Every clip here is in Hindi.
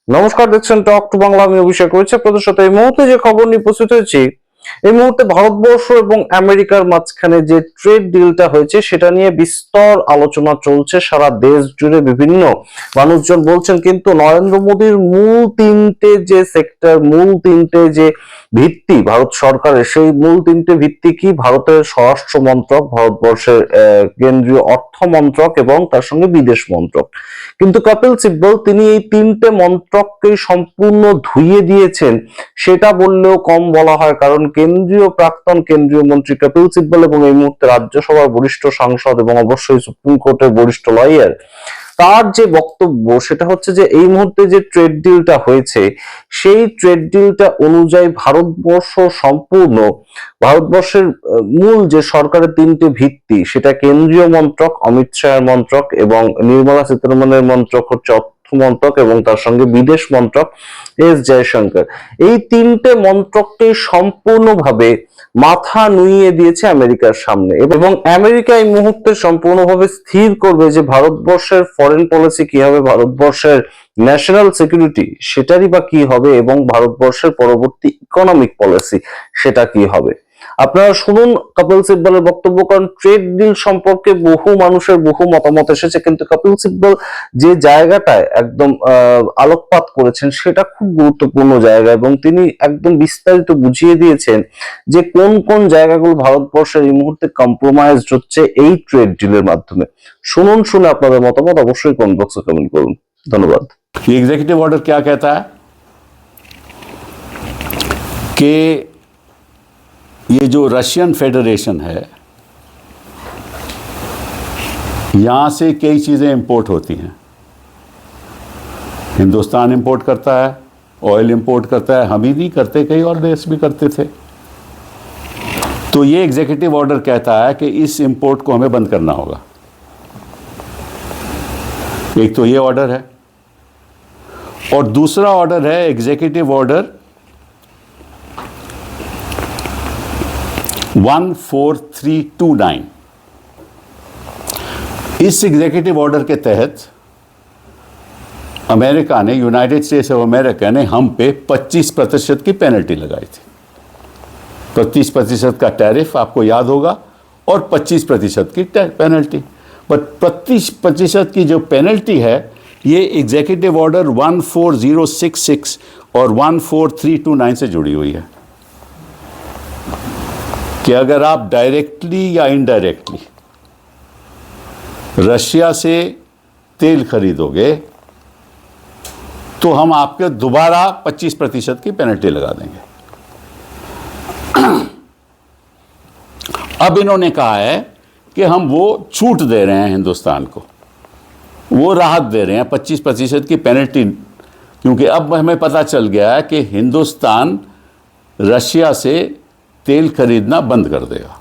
নমস্কার, দেখছেন টক টু বাংলা। আমি অভিষেক রয়েছে আপনাদের সাথে। এই মুহূর্তে যে খবর নিয়ে উপস্থিত হয়েছি, এই মুহূর্তে ভারতবর্ষ এবং আমেরিকার মাঝখানে যে ট্রেড ডিলটা হয়েছে সেটা নিয়ে বিস্তর আলোচনা চলছে সারা দেশ জুড়ে। বিভিন্ন মানুষজন বলছেন কিন্তু নরেন্দ্র মোদীর মূল তিনটে যে সেক্টর, মূল তিনটে যে ভিত্তি ভারত সরকারের, সেই মূল তিনটে ভিত্তি কি? ভারতের স্বরাষ্ট্র মন্ত্রক, ভারতবর্ষের কেন্দ্রীয় অর্থ মন্ত্রক এবং তার সঙ্গে বিদেশ মন্ত্রক। কিন্তু কপিল সিব্বল তিনি এই তিনটে মন্ত্রককে সম্পূর্ণ ধুইয়ে দিয়েছেন, সেটা বললেও কম বলা হয়। কারণ প্রাক্তন কেন্দ্রীয় মন্ত্রী কপিল সিব্বল এবং এই মুহূর্তে রাজ্যসভার বরিষ্ঠ সাংসদ এবং অবশ্যই সুপ্রিম কোর্টের বরিষ্ঠ লয়ার, তার যে বক্তব্য সেটা হচ্ছে যে এই মুহূর্তে যে ট্রেড ডিলটা হয়েছে সেই ট্রেড ডিলটা অনুযায়ী ভারতবর্ষের মূল যে সরকারের তিনটে ভিত্তি, সেটা কেন্দ্রীয় মন্ত্রক অমিত শাহের মন্ত্রক এবং নির্মলা সীতারমণের মন্ত্রক হচ্ছে অর্থ মন্ত্রক এবং তার সঙ্গে বিদেশ মন্ত্রক এস জয়শঙ্কর। এই তিনটে মন্ত্রককে সম্পূর্ণভাবে মাথা নুইয়ে দিয়েছে আমেরিকার সামনে এবং আমেরিকা এই মুহূর্তে সম্পূর্ণভাবে স্থির করবে যে ভারতবর্ষের ফরেন পলিসি কি হবে, ভারতবর্ষের ন্যাশনাল সিকিউরিটি সেটারই বা কি হবে এবং ভারতবর্ষের পরবর্তী ইকোনমিক পলিসি সেটা কি হবে। আপনারা শুনুন কপিল সিব্বলের বক্তব্য। কারণ ট্রেড ডিল সম্পর্কে বহু মানুষের বহু মতামত এসেছে, কিন্তু কপিল সিব্বল যে জায়গাটায় একদম আলোকপাত করেছেন সেটা খুব গুরুত্বপূর্ণ জায়গা এবং তিনি একদম বিস্তারিত বুঝিয়ে দিয়েছেন যে কোন কোন জায়গাগুলো ভারতবর্ষের এই মুহূর্তে কম্প্রোমাইজ হচ্ছে এই ট্রেড ডিলের মাধ্যমে। শুনুন, শুনে আপনাদের মতামত অবশ্যই কমেন্ট বক্সে কমেন্ট করুন। ধন্যবাদ। एग्जीक्यूटिव ऑर्डर क्या कहता है कि ये जो रशियन फेडरेशन है, यहां से कई चीजें इंपोर्ट होती हैं। हिंदुस्तान इंपोर्ट करता है, ऑयल इंपोर्ट करता है, हम ही नहीं करते, कई और देश भी करते थे। तो ये एग्जीक्यूटिव ऑर्डर कहता है कि इस इंपोर्ट को हमें बंद करना होगा। एक तो ये ऑर्डर है, और दूसरा ऑर्डर है एग्जीक्यूटिव ऑर्डर 14329। इस एग्जीक्यूटिव ऑर्डर के तहत अमेरिका ने, यूनाइटेड स्टेट्स ऑफ अमेरिका ने हम पे 25% की पेनल्टी लगाई थी। 25% का टैरिफ आपको याद होगा और 25% की पेनल्टी। बट 25% की जो पेनल्टी है ये एग्जीक्यूटिव ऑर्डर 14066 और 14329 से जुड़ी हुई है कि अगर आप डायरेक्टली या इनडायरेक्टली रशिया से तेल खरीदोगे तो हम आपके दोबारा 25% की पेनल्टी लगा देंगे। अब इन्होंने कहा है कि हम वो छूट दे रहे हैं हिंदुस्तान को, वो राहत दे रहे हैं 25% की पेनल्टी, क्योंकि अब हमें पता चल गया है कि हिंदुस्तान रशिया से तेल खरीदना बंद कर देगा।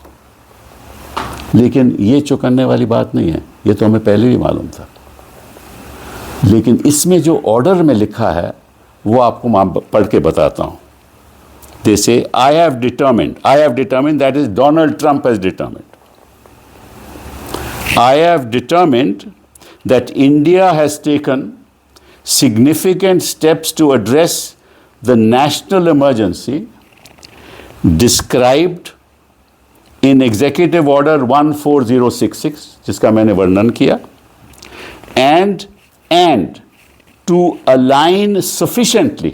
लेकिन ये चौंकाने वाली बात नहीं है, ये तो हमें पहले ही मालूम था। लेकिन इसमें जो ऑर्डर में लिखा है वो आपको मैं पढ़ के बताता हूँ। जैसे I have determined, that is Donald Trump has determined. I have determined that India has taken significant steps to address the national emergency described in Executive Order 14066, जिसका मैंने वर्णन किया, and to align sufficiently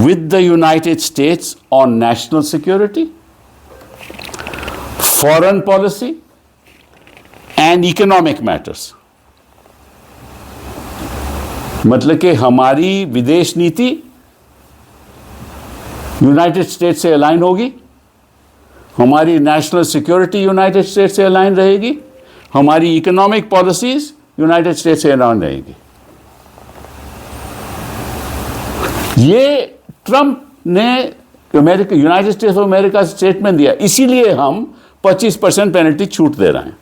with the United States on national security, foreign policy and economic matters। मतलब कि हमारी विदेश नीति यूनाइटेड स्टेट्स से अलाइन होगी, हमारी नेशनल सिक्योरिटी यूनाइटेड स्टेट्स से अलाइन रहेगी, हमारी इकोनॉमिक पॉलिसीज यूनाइटेड स्टेट्स से अलाइन रहेगी। ये ट्रंप ने यूनाइटेड स्टेट्स ऑफ अमेरिका से स्टेटमेंट दिया, इसीलिए हम 25% पेनल्टी छूट दे रहे हैं।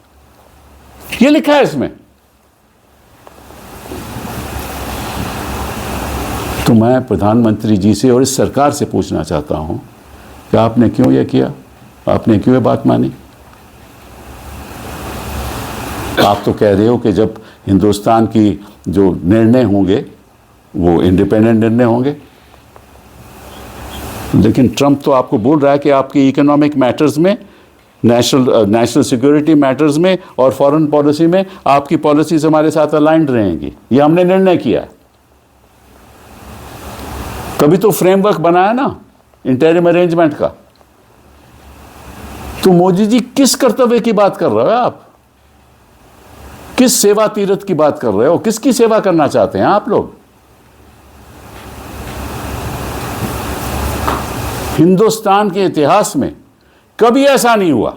ये लिखा है इसमें। तो मैं प्रधानमंत्री जी से और इस सरकार से पूछना चाहता हूं कि आपने क्यों ये किया, आपने क्यों ये बात मानी? आप तो कह रहे हो कि जब हिंदुस्तान की जो निर्णय होंगे वो इंडिपेंडेंट निर्णय होंगे। लेकिन ट्रंप तो आपको बोल रहा है कि आपकी इकोनॉमिक मैटर्स में, नेशनल सिक्योरिटी मैटर्स में और फॉरेन पॉलिसी में आपकी पॉलिसीज हमारे साथ अलाइंड रहेंगी, ये हमने निर्णय किया है। कभी तो फ्रेमवर्क बनाया ना इंटरिम अरेंजमेंट का। तो मोदी जी किस कर्तव्य की बात कर रहे हो आप? किस सेवा तीरथ की बात कर रहे हो? किसकी सेवा करना चाहते हैं आप लोग? हिंदुस्तान के इतिहास में कभी ऐसा नहीं हुआ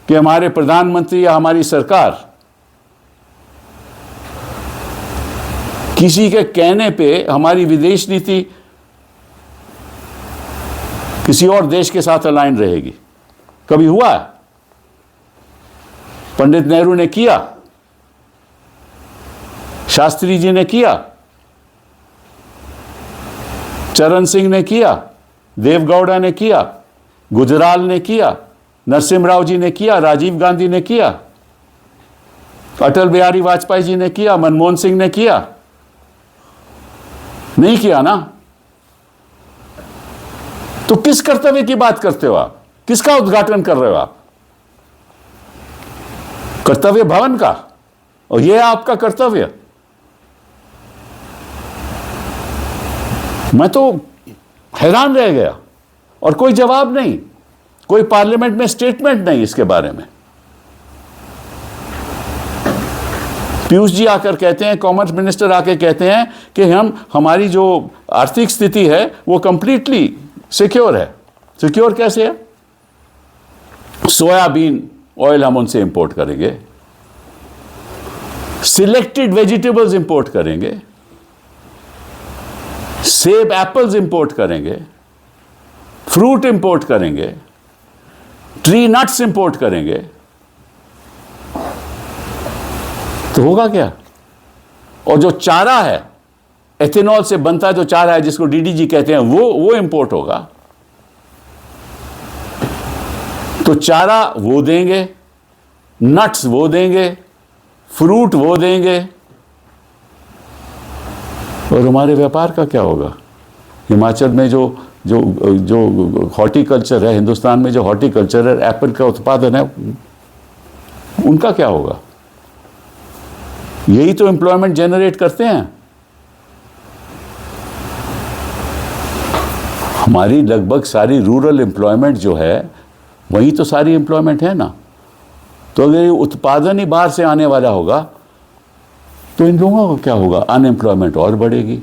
कि हमारे प्रधानमंत्री या हमारी सरकार किसी के कहने पे हमारी विदेश नीति किसी और देश के साथ अलाइन रहेगी। कभी हुआ है? पंडित नेहरू ने किया, शास्त्री जी ने किया, चरण सिंह ने किया, देवगौड़ा ने किया, गुजराल ने किया, नरसिम्हा जी ने किया, राजीव गांधी ने किया, अटल बिहारी वाजपेयी जी ने किया, मनमोहन सिंह ने किया? नहीं किया ना। तो किस कर्तव्य की बात करते हो आप? किसका उद्घाटन कर रहे हो आप? कर्तव्य भवन का। और यह आपका कर्तव्य? मैं तो हैरान रह गया। और कोई जवाब नहीं, कोई पार्लियामेंट में स्टेटमेंट नहीं इसके बारे में। पीयूष जी आकर कहते हैं, कॉमर्स मिनिस्टर आके कहते हैं कि हमारी जो आर्थिक स्थिति है वो कंप्लीटली सिक्योर है। सिक्योर कैसे है? सोयाबीन ऑयल हम उनसे इंपोर्ट करेंगे, सिलेक्टेड वेजिटेबल्स इंपोर्ट करेंगे, सेब एप्पल्स इंपोर्ट करेंगे, फ्रूट इंपोर्ट करेंगे, ट्री नट्स इंपोर्ट करेंगे। तो होगा क्या? और जो चारा है, एथेनॉल से बनता जो चारा है जिसको डीडीजी कहते हैं, वो इंपोर्ट होगा। तो चारा वो देंगे, नट्स वो देंगे, फ्रूट वो देंगे। और हमारे व्यापार का क्या होगा? हिमाचल में जो हॉर्टिकल्चर है, हिंदुस्तान में जो हॉर्टिकल्चर है, एप्पल का उत्पादन है, उनका क्या होगा? यही तो एम्प्लॉयमेंट जनरेट करते हैं। हमारी लगभग सारी रूरल एम्प्लॉयमेंट जो है, वही तो सारी एम्प्लॉयमेंट है ना। तो अगर ये उत्पादन ही बाहर से आने वाला होगा तो इन लोगों को क्या होगा? अनएम्प्लॉयमेंट और बढ़ेगी।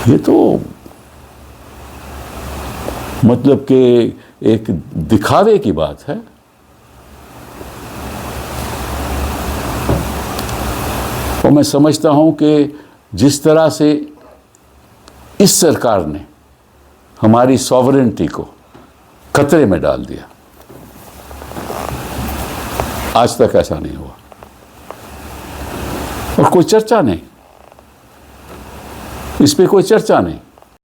ये तो मतलब कि एक दिखावे की बात है। और मैं समझता हूं कि जिस तरह से इस सरकार ने हमारी सॉवरेनिटी को खतरे में डाल दिया, आज तक ऐसा नहीं हुआ। और कोई चर्चा नहीं, इस पे कोई चर्चा नहीं।